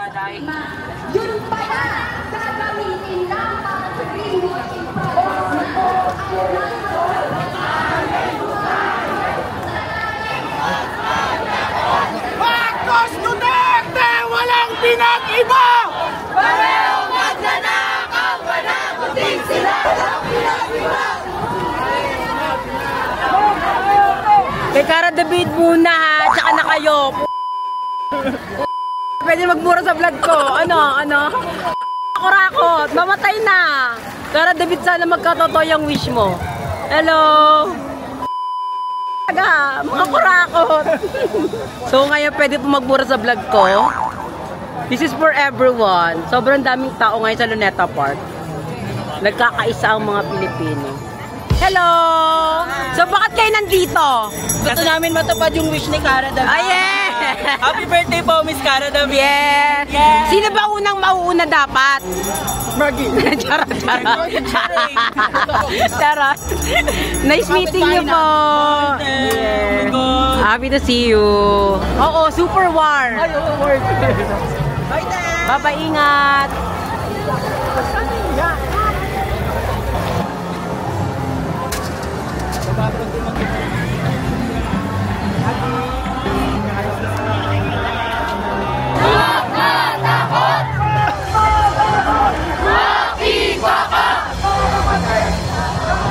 Yun pala, gagamitin lang para sa greenwashing Marcos Duterte, walang pinag-iba! Parehong magnanakaw, managutin sila ng pinag-iba! Kay Cara David muna ha, tsaka na kayo. Pwede magmura sa vlog ko. Ano? Kurakot, mamatay na. Cara David, sana magkatotoo yung wish mo. Hello. Mga kurakot. So ngayon pwede po magmura sa vlog ko. This is for everyone. Sobrang daming tao ngayon sa Luneta Park. Nagkakaisa ang mga Pilipino. Hello! So bakit kayo nandito? Gusto namin matupad yung wish ni Cara David. Ah, yeah! Happy birthday po, Miss Cara David. Yeah! Yeah. Sino ba unang mauuna dapat? Maggie. Charot. Charot. Nice meeting you po. Yeah. Happy to see you. Oo, super warm. Bye-bye, ingat.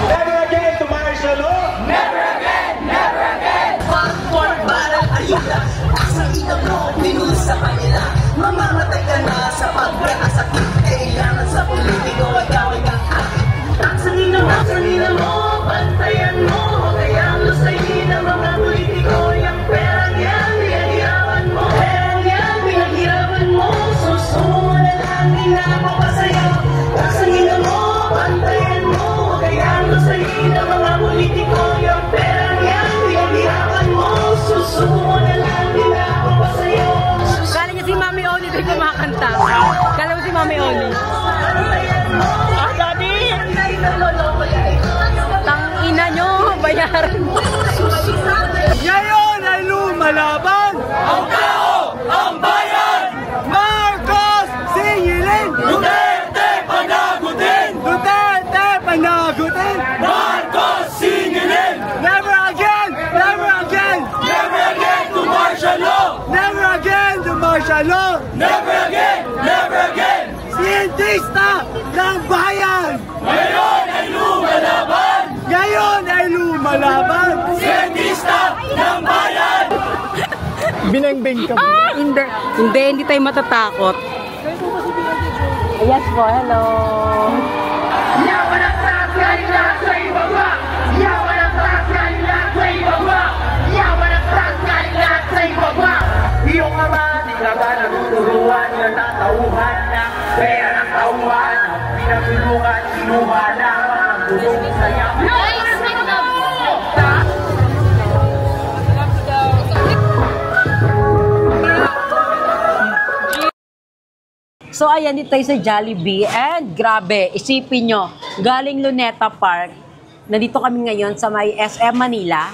Never again to martial law. Never again! Never again! Pagpon parang ayuda, sa ina mo, binus sa kanila. Mamamatay ka na sa pagkakasakit. Kailangan sa politiko, ikaw ay kakakit. Ang sanina mo, bantayan mo. Kaya lusayin ang mga politiko. Yung perang yan, pinaghirapan mo. Perang yan, pinaghirapan mo. Susunod na lang, ginagawa pa sa'yo. Ang sanina mo, bantayan mo. Kaya lusayin ang mga politiko. Yung perang yan, pinaghirapan mo. Susunod na lang, ginagawa pa sa'yo. Kala niya si Mami Oni doon kumakanta. Kala mo si Mami Oni. Tangina nyo, bayaran mo. Ngayon ay lumalaban ang tao, ang bayan. Marcos, singilin. Duterte, panagutin. Duterte, panagutin. Marcos, singilin. Never again, never again. Never again to martial law. Never again to martial law. Never again, never again. Siyentista ng bayan. Ngayon ay lumalaban. Ngayon ay lumalaban. Siyentista ng bayan. Binangbing ka mo. Hindi tayo matatakot. Yes po, hello. Yaman ang taas galing lahat sa ibaba. Yaman ang taas galing lahat sa ibaba. Yaman ang taas galing lahat sa ibaba. Iyong ama, di ka ba natuturuan ng tatauhan ng pera ng tauhan? Pinagtulungan, kinuha ng mga gulong sa yaman. So ayan, dito tayo sa Jollibee and grabe, isipin nyo, galing Luneta Park, nandito kami ngayon sa may SM Manila.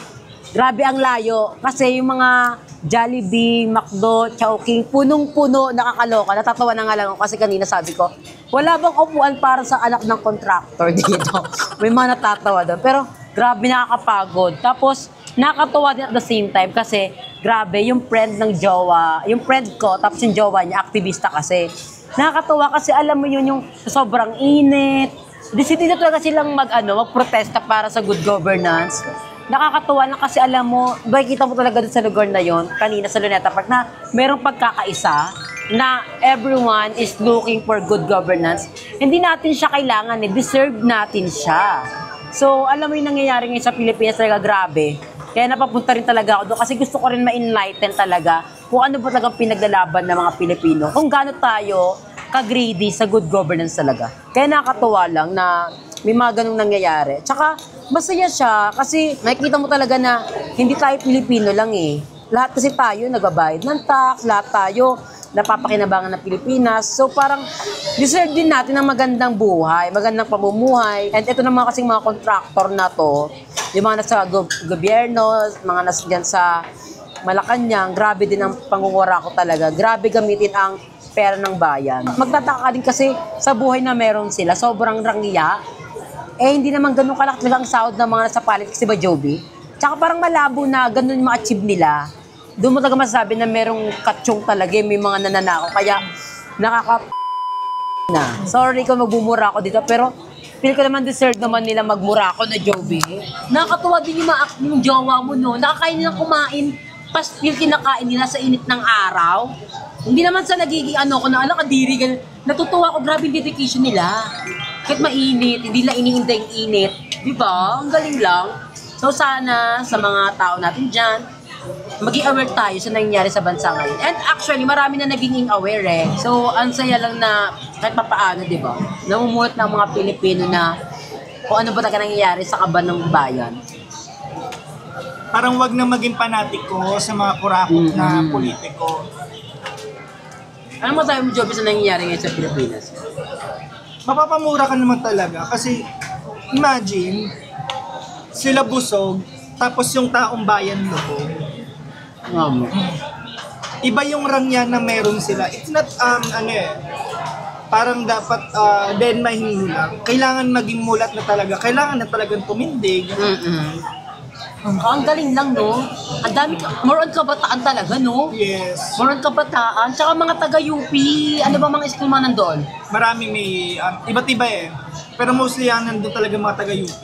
Grabe ang layo kasi yung mga Jollibee, McDo, Chowking, punong-puno, nakakaloka. Natatawa na nga lang ako kasi kanina sabi ko, wala bang upuan para sa anak ng contractor dito? May mga natatawa doon. Pero grabe, nakakapagod. Tapos nakakatawa din at the same time kasi grabe, yung friend ng jowa, yung friend ko, tapos yung jowa niya, aktivista kasi. Nakakatawa kasi alam mo yun, yung sobrang init. Decidido talaga silang magprotesta para sa good governance. Nakakatuwa na kasi alam mo, makikita mo talaga dun sa lugar na yon kanina sa Luneta Park na merong pagkakaisa na everyone is looking for good governance. Hindi natin siya kailangan, deserve natin siya. So, alam mo yung nangyayari ngayon sa Pilipinas talaga grabe. Kaya napapunta rin talaga ako doon kasi gusto ko rin ma-enlighten talaga kung ano ba talagang pinaglalaban ng mga Pilipino. Kung gaano tayo ka-greedy sa good governance talaga. Kaya nakakatuwa lang na may mga ganung nangyayari. Tsaka, masaya siya kasi makikita mo talaga na hindi tayo Pilipino lang eh. Lahat kasi tayo nagbabayad ng tax, lahat tayo napapakinabangan ng Pilipinas. So parang deserve din natin ng magandang buhay, magandang pamumuhay. And ito naman kasing mga contractor na to, yung mga nasa gobyerno, mga nasa dyan sa Malacanang, grabe din ang pangungura ko talaga. Grabe gamitin ang pera ng bayan. Magtataka ka din kasi sa buhay na meron sila, sobrang rangya. Eh, hindi naman ganun kalaki ang sahod ng mga nasa politics, di ba, Joby? Tsaka parang malabo na ganun yung ma-achieve nila. Doon mo talaga masasabi na merong katsyong talaga, may mga nananakaw. Kaya, na. Sorry kung magbumura ako dito, pero feel ko naman deserve naman nila magmura ako na Joby. Nakakatuwa din yung jowa mo, no? Nakakain nilang kumain, pas yung kinakain nila sa init ng araw. Hindi naman sa nagiging kadiri, ganun. Natutuwa ko, grabe yung dedication nila. Kahit mainit, hindi lang iniintay yung init. Di ba? Ang galing lang. So sana, sa mga tao natin dyan, maging aware tayo sa nangyayari sa bansa ngayon. And actually, marami na naging aware eh. So, ang saya lang na kahit papaano, di ba? Namumulat ng mga Pilipino na kung ano ba talaga nangyayari sa kaban ng bayan. Parang wag na maging panatiko sa mga kurakot na politiko. Ano mo tayo mo, Joby, sa nangyayari ngayon sa Pilipinas? Mapapamura ka naman talaga kasi imagine, sila busog, tapos yung taong bayan lubog. Iba yung rangya na meron sila. It's not, parang dapat then mahinulang. Kailangan maging mulat na talaga. Kailangan na talagang tumindig. Ang galing lang, no? Ang dami, more on kabataan talaga, no? Yes. More on kabataan. Tsaka mga taga-UP, ano ba mga school man nandun? Marami may, iba't iba eh. Pero mostly yan, nandun talaga mga taga-UP.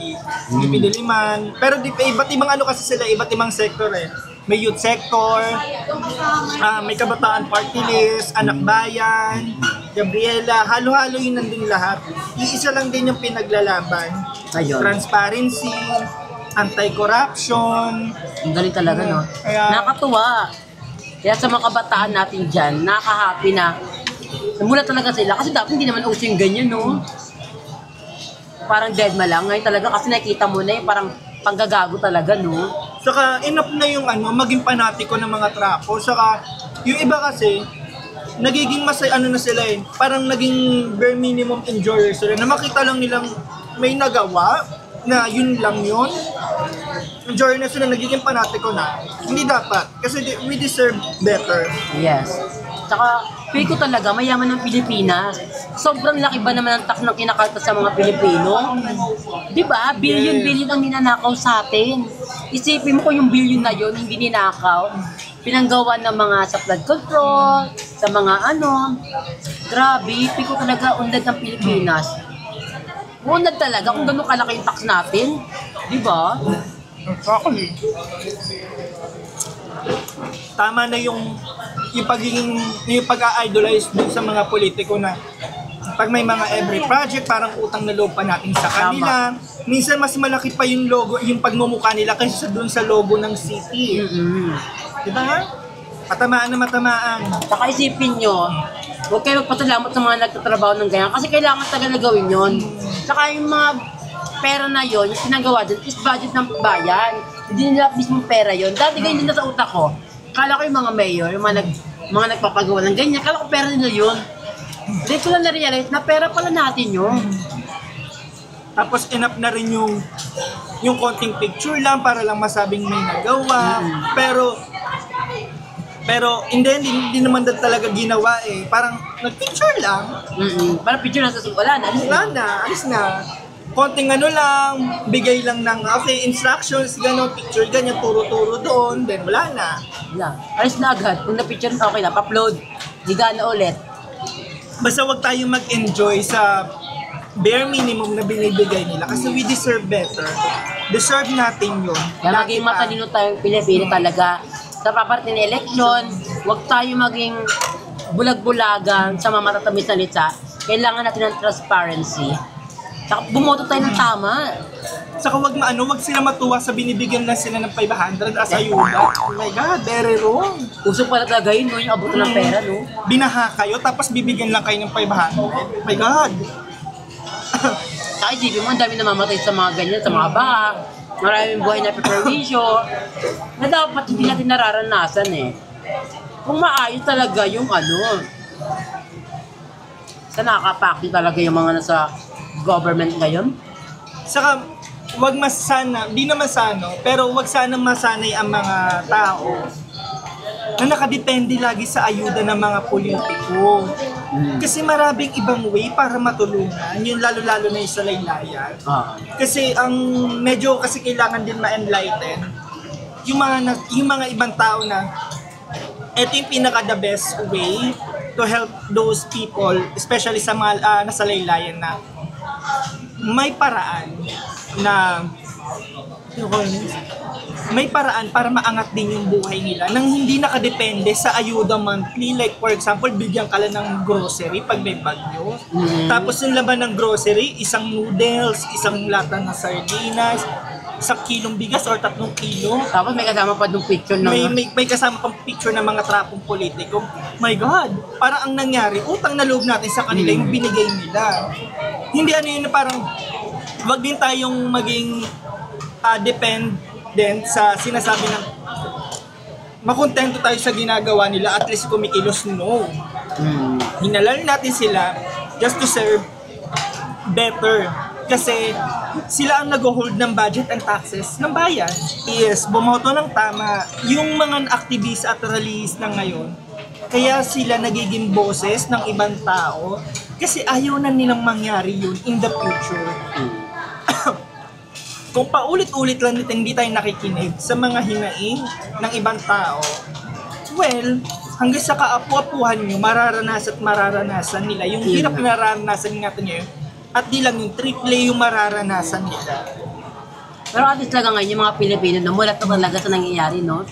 UP Diliman. Pero iba't ibang kasi sila, iba't ibang sector eh. May youth sector, may kabataan party list, anak bayan, Gabriela, halo-halo yun nandun lahat. Iisa lang din yung pinaglalaban. Ayun. Transparency, anti-corruption. Ang galing talaga, no? Kaya- Nakakatuwa. Kaya sa mga kabataan natin dyan, nakaka-happy na namula talaga sila. Kasi dapat hindi naman uso yung ganyan, no? Parang dead ma lang. Ngayon talaga kasi nakita mo na yung parang panggagago talaga, no? Saka enough na yung maging panatiko ng mga trapo. Saka yung iba kasi, nagiging na sila eh. Parang naging bare minimum enjoyers sila. Na makita lang nilang may nagawa, na yun lang yun. Enjoyer na sila, nagiging panatiko na. Hindi dapat. Kasi we deserve better. Yes. Tsaka, feel ko talaga, mayaman ng Pilipinas. Sobrang laki ba naman ang tax ng kinakalta sa mga Pilipino? Diba? Billion ang ninanakaw sa atin. Isipin mo kung yung billion na yun, hindi ninakaw. Pinanggawa ng mga sa flood control, sa mga Grabe, feel ko talaga unlad ng Pilipinas. Unlad talaga kung gano'ng kalaki yung tax natin. Diba? Exactly. Tama na yung pag-idolize dun sa mga politiko na pag may mga every project, parang utang na loob pa natin sa kanila. Minsan mas malaki pa yung logo, yung pagmumukha nila kaysa dun sa logo ng city. Diba nga? Matamaan na matamaan. Saka isipin nyo, huwag kayo magpasalamat sa mga nagtatrabaho ng ganyan kasi kailangan talaga na gawin yun. Saka yung mga pera na yun, yung pinagawa dun is budget ng bayan. Hindi nila mismo pera yun. Dati ganyan din na sa utak ko. Kala ko yung mga mayor, yung mga nagpapagawa ng ganyan, kala ko pera nila yun. Hindi ko lang na-realize na pera pala natin yun. Tapos enough na rin yung konting picture lang para lang masabing may nagawa. Pero hindi naman talaga ginawa eh. Parang nag-picture lang. Parang picture na sa wala na. Alis na. Konting lang, bigay lang ng instructions, gano'n, picture, ganyan, turo-turo doon, then wala na. Wala. Alis na agad. Kung na-picture na okay na, pa-upload. Higa na ulit. Basta wag tayong mag-enjoy sa bare minimum na binibigay nila kasi we deserve better. Deserve natin yun. Kaya maging matalino tayong Pilipino talaga. Sa paparating na eleksyon, huwag tayo maging bulag-bulagan sa mga matatamis na litsa. Kailangan natin ng transparency. Saka bumoto tayo ng tama. Saka wag sila matuwa sa binibigyan lang sila ng 500 as ayuda. Oh my God, very wrong. Uso pala talaga yun, no? Yung abot ng pera, no? Binaha kayo, tapos bibigyan lang kayo ng 500. Oh my God. Saka isipin mo, ang dami namamatay sa mga ganyan, sa mga baha. Maraming buhay na perwisyo na dapat hindi natin nararanasan eh. Kung maayos talaga yung sa nakakapakti talaga yung mga nasa government ngayon. Saka, wag masana, di naman pero wag sana masanay ang mga tao na nakadepende lagi sa ayuda ng mga politiko. Kasi maraming ibang way para matulungan, yung lalo-lalo na yung sa laylayan. Kasi ang medyo kasi kailangan din ma-enlighten yung mga ibang tao na ito yung pinaka-the best way to help those people, especially sa mga nasa laylayan na may paraan para maangat din yung buhay nila nang hindi nakadepende sa ayuda monthly. Like for example, bigyan ka lang ng grocery pag may bagyo. Tapos yung laman ng grocery, isang noodles, isang lata ng sardinas, isang kilong bigas or 3 kilo. Tapos may kasama pa ng picture ng... May kasama pang picture ng mga trapong politiko. My God! Parang ang nangyari, utang na loob natin sa kanila yung binigay nila. Hindi ano yun na parang wag din tayong maging dependent sa sinasabi ng makontento tayo sa ginagawa nila, at least kumikilos. No. Hinalal natin sila just to serve better. Kasi sila ang nag-hold ng budget and taxes ng bayan. Yes, bumoto ng tama yung mga aktivist at rallies na ngayon. Kaya sila nagiging boses ng ibang tao kasi ayaw na nilang mangyari yun in the future. Kung paulit-ulit lang hindi tayo nakikinig sa mga hinaing ng ibang tao, well, hanggang sa kaapu-apuhan nyo, mararanasan nila yung hirap na nararanasan natin ngayon. At di lang yung triple yung mararanasan nila. Pero at least talaga ngayon yung mga Pilipino na mulat na talaga sa nangyayari, no?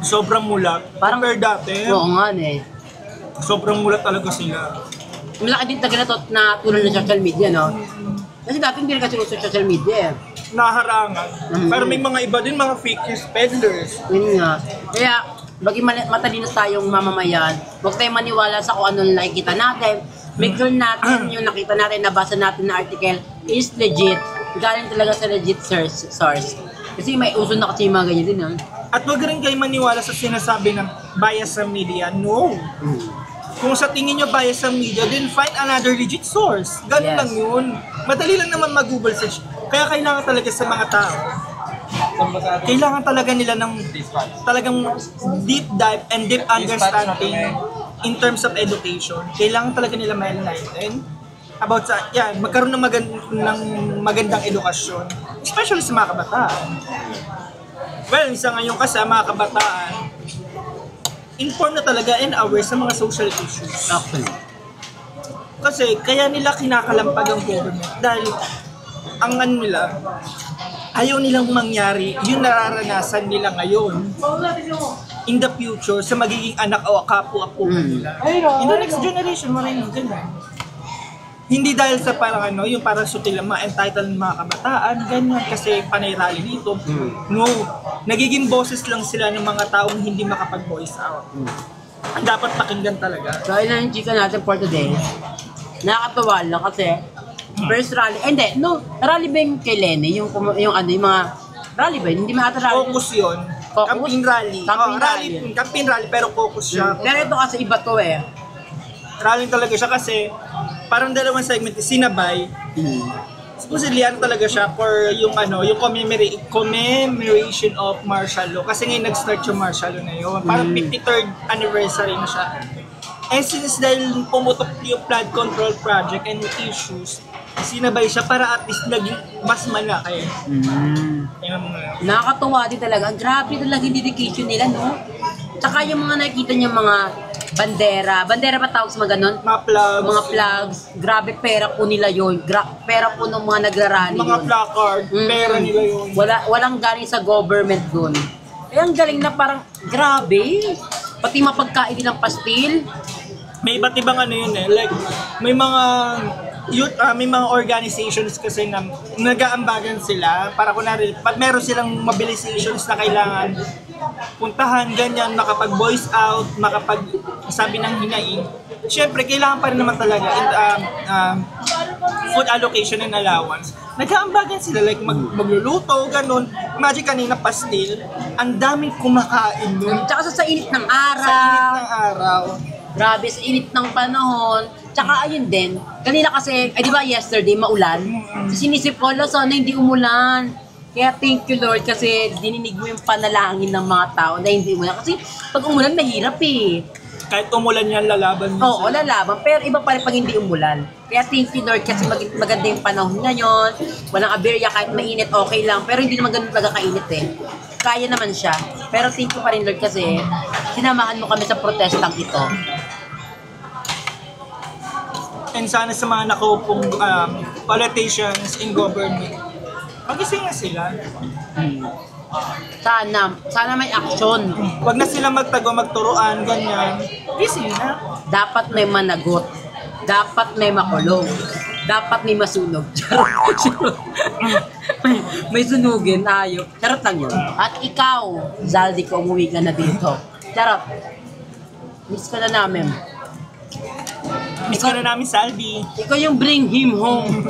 Sobrang mulat. Parang dati. Oo nga, eh. Sobrang mulat talaga sila. Malaki din talaga na tulong ng social media, no? Kasi dati hindi rin kasi uso social media, eh. Naharangan. Pero may mga iba din, mga fake news peddlers. Yun nga. Kaya, baging matalino tayong mamamayan, huwag tayong maniwala sa kung anong nakikita natin. Make sure natin yung nakita natin, nabasa natin na article is legit. Galing talaga sa legit source. Kasi may uso na kasi yung mga ganyan din, no? At huwag rin kayo maniwala sa sinasabi ng bias sa media. No. Kung sa tingin nyo bias sa media, then find another legit source. Ganun lang yun. Madali lang naman mag-Google search. Kaya kailangan talaga sa mga tao, kailangan talaga nila ng talagang deep dive and deep understanding in terms of education. Kailangan talaga nila ma-enlighten about sa, magkaroon ng magandang edukasyon, especially sa mga kabataan. Well, isa ngayon kasi mga kabataan, inform na talaga and aware sa mga social issues. Kasi kaya nila kinakalampag ang government dahil ang nila, ayaw nilang mangyari yung nararanasan nila ngayon in the future sa magiging anak o kapu-apo nila. In the next generation, maraming ganyan. Hindi dahil sa parang yung parang sutil ang mga entitled mga kabataan, ganyan, kasi panay rally dito. No, nagiging boses lang sila ng mga taong hindi makapag-voice out. Ang dapat pakinggan talaga. So, yun lang yung chika natin for today. Nakakatawa lang kasi first rally, rally ba yung kay Lenny? Yung mga rally ba? Hindi mga rally. Focus yun. Campaign rally. Campaign rally, pero focus siya. Pero ito kasi iba to eh. Rally talaga siya kasi parang dalawang segment sinabay. Supposedly talaga siya for yung commemoration of martial law. Kasi ngayon nag-start yung martial law na yun. Parang 53rd anniversary na siya. And since dahil pumutok yung flood control project and issues, sinabay siya para at least naging mas malaki. Nakakatuwa din talaga. Ang grabe talaga yung dedication nila, no? Tsaka yung mga nakikita niyo mga bandera ba tawag sa mga ganon? Mga flags. Grabe, pera po nila yun. Pera po ng mga nagrarally mga placard, pera nila yun. Walang galing sa government dun. Eh, ang galing na parang, grabe. Pati mapagkain din ng pastil. May iba't ibang yun eh. Like, may mga youth, may mga organizations kasi na nag-aambagan sila para kunwari, pag meron silang mobilizations na kailangan puntahan, ganyan, makapag-voice out, makapag-sabi ng hinaing. Siyempre, kailangan pa rin naman talaga food allocation and allowance. Nag-aambagan sila, like magluluto, ganun. Imagine kanina, pastil, ang daming kumakain nun. Tsaka sa init ng araw. Sa init ng araw. Grabe, sa init ng panahon. Tsaka ayun din, kanina kasi, di ba yesterday, maulan? Sinisip ko, sana hindi umulan. Kaya thank you Lord kasi dininig mo yung panalangin ng mga tao na hindi umulan. Kasi pag umulan, mahirap eh. Kahit umulan yan, lalaban mo. Oo, lalaban. Pero iba pa rin pag hindi umulan. Kaya thank you Lord kasi maganda yung panahon ngayon. Walang aberya kahit mainit, okay lang. Pero hindi naman ganun talaga kainit eh. Kaya naman siya. Pero thank you pa rin Lord kasi sinamahan mo kami sa protestang ito. And sana sa mga nakaupong politicians in government, magising na sila. Sana may aksyon. Huwag na sila magturuan, ganyan. Gising na. Dapat may managot. Dapat may makulong. Dapat may masunog. may sunugin, ayok. Charot lang yun. At ikaw, Zaldi ko, umuwi ka na dito. Charot. Miss ka na namin. Miss ka na namin, Saldi. Ikaw yung bring him home.